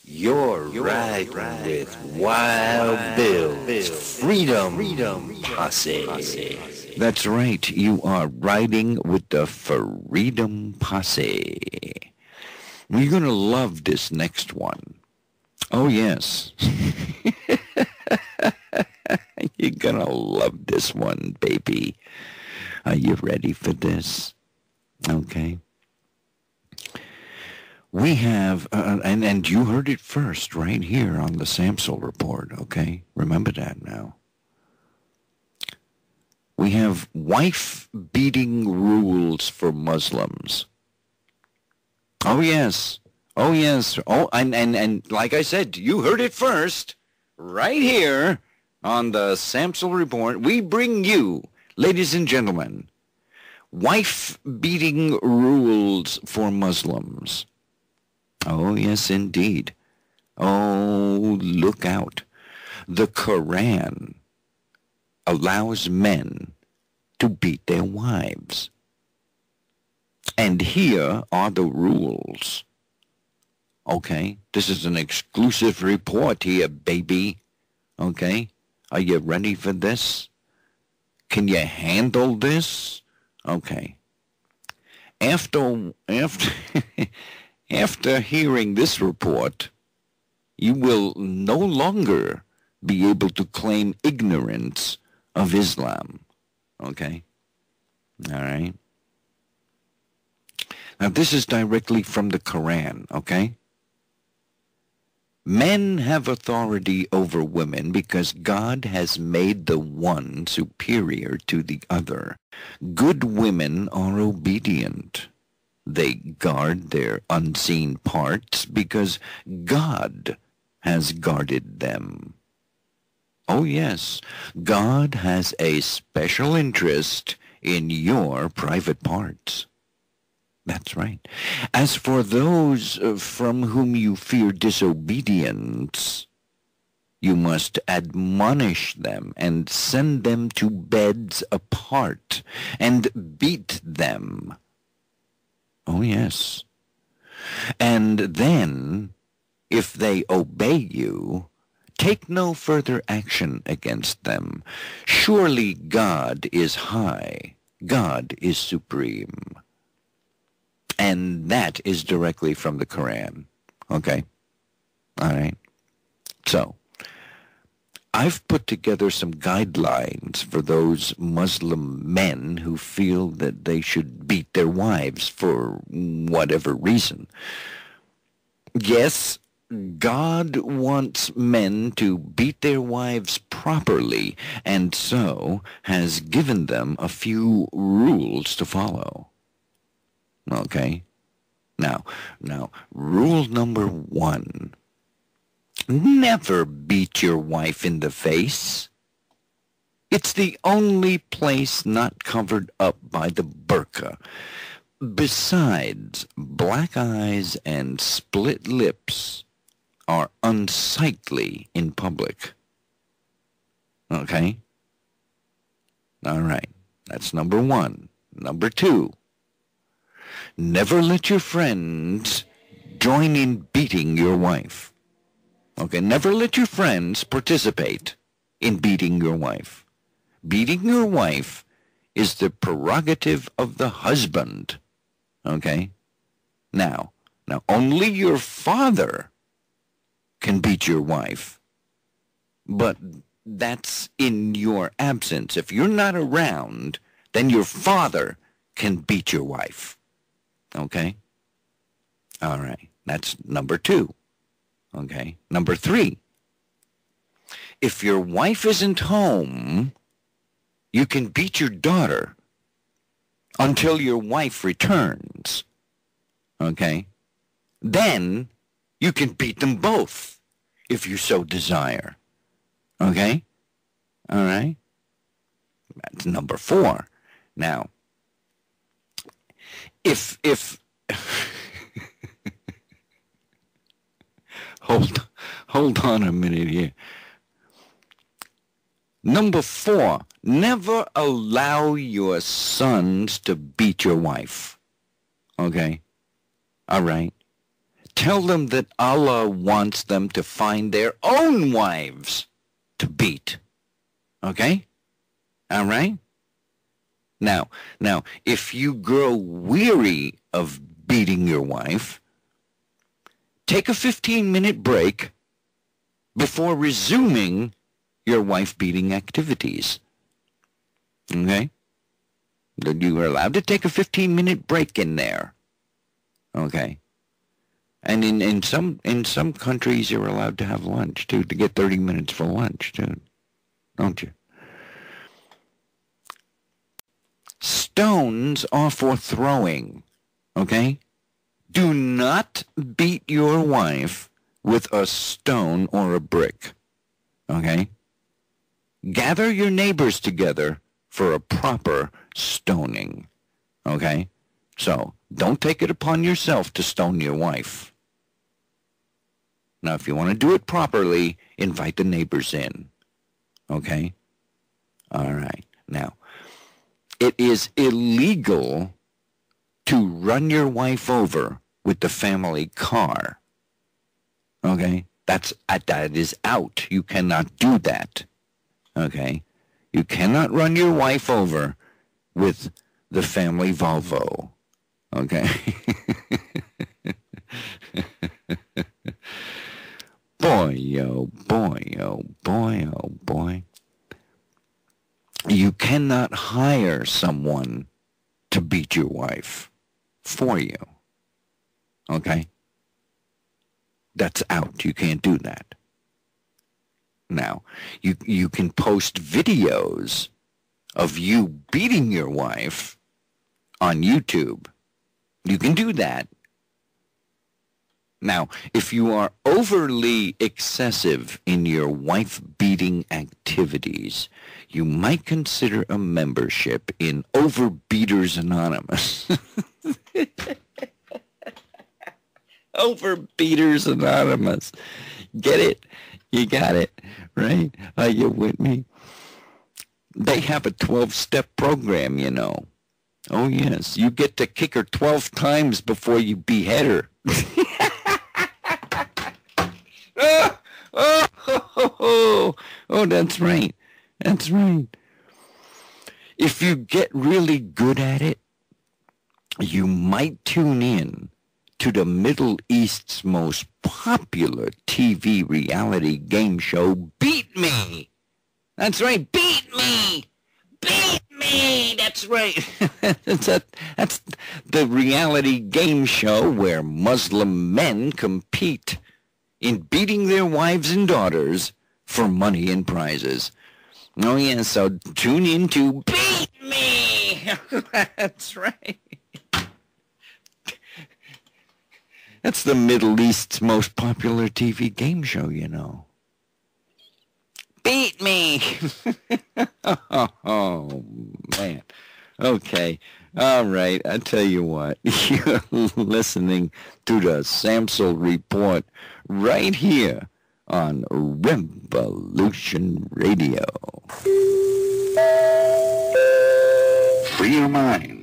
You're riding with Wild Bill's Freedom Posse. That's right, you are riding with the Freedom Posse. You're going to love this next one. Oh, yes. You're going to love this one, baby. Are you ready for this? Okay. We have, and you heard it first right here on the Samsel Report, okay? Remember that now. We have wife-beating rules for Muslims. Oh, yes. Oh, yes. Oh, and like I said, you heard it first right here on the Samsel Report. We bring you, ladies and gentlemen, wife-beating rules for Muslims. Oh, yes, indeed. Oh, look out. The Quran allows men to beat their wives. And here are the rules. Okay, this is an exclusive report here, baby. Okay, are you ready for this? Can you handle this? Okay. After After hearing this report, you will no longer be able to claim ignorance of Islam. Okay? All right? Now, this is directly from the Quran, okay? Men have authority over women because God has made the one superior to the other. Good women are obedient. They guard their unseen parts because God has guarded them. Oh yes, God has a special interest in your private parts. That's right. As for those from whom you fear disobedience, you must admonish them and send them to beds apart and beat them. Oh, yes. And then, if they obey you, take no further action against them. Surely God is high. God is supreme. And that is directly from the Quran. Okay? All right? So, I've put together some guidelines for those Muslim men who feel that they should beat their wives for whatever reason. Yes, God wants men to beat their wives properly, and so has given them a few rules to follow. Okay? Now, rule number 1. Never beat your wife in the face. It's the only place not covered up by the burqa. Besides, black eyes and split lips are unsightly in public. Okay? All right. That's number 1. Number 2. Never let your friends join in beating your wife. Okay, never let your friends participate in beating your wife. Beating your wife is the prerogative of the husband. Okay? Now, only your father can beat your wife. But that's in your absence. If you're not around, then your father can beat your wife. Okay? All right. That's number 2. Okay. Number 3. If your wife isn't home, you can beat your daughter until your wife returns. Okay? Then you can beat them both if you so desire. Okay? All right? That's number 4. Now, if hold on a minute here. Number 4, never allow your sons to beat your wife. Okay? All right? Tell them that Allah wants them to find their own wives to beat. Okay? All right? Now, if you grow weary of beating your wife, take a 15-minute break before resuming your wife-beating activities. Okay? You are allowed to take a 15-minute break in there. Okay? And in some countries, you're allowed to have lunch, too, to get 30 minutes for lunch, too. Don't you? Stones are for throwing. Okay? Do not beat your wife with a stone or a brick. Okay? Gather your neighbors together for a proper stoning. Okay? So, don't take it upon yourself to stone your wife. Now, if you want to do it properly, invite the neighbors in. Okay? All right. Now, it is illegal to run your wife over with the family car. Okay? That is out. You cannot do that. Okay? You cannot run your wife over with the family Volvo. Okay? Boy, oh boy, oh boy, oh boy. You cannot hire someone to beat your wife for you. Okay? That's out. You can't do that. Now, you can post videos of you beating your wife on YouTube. You can do that. Now, if you are overly excessive in your wife-beating activities, you might consider a membership in Overbeaters Anonymous. Overbeaters Anonymous. Get it? You got it, right? Are you with me? They have a 12-step program, you know. Oh, yes. You get to kick her 12 times before you behead her. Oh, that's right. That's right. If you get really good at it, you might tune in to the Middle East's most popular TV reality game show, Beat Me. That's right, Beat Me. Beat Me. That's right. That's the reality game show where Muslim men compete in beating their wives and daughters for money and prizes. Oh, yeah, so tune in to Beat Me. That's right. That's the Middle East's most popular TV game show, you know. Beat Me. Oh, man. Okay. All right. I tell you what. You're listening to the Samsel Report right here on Revolution Radio. Free your mind.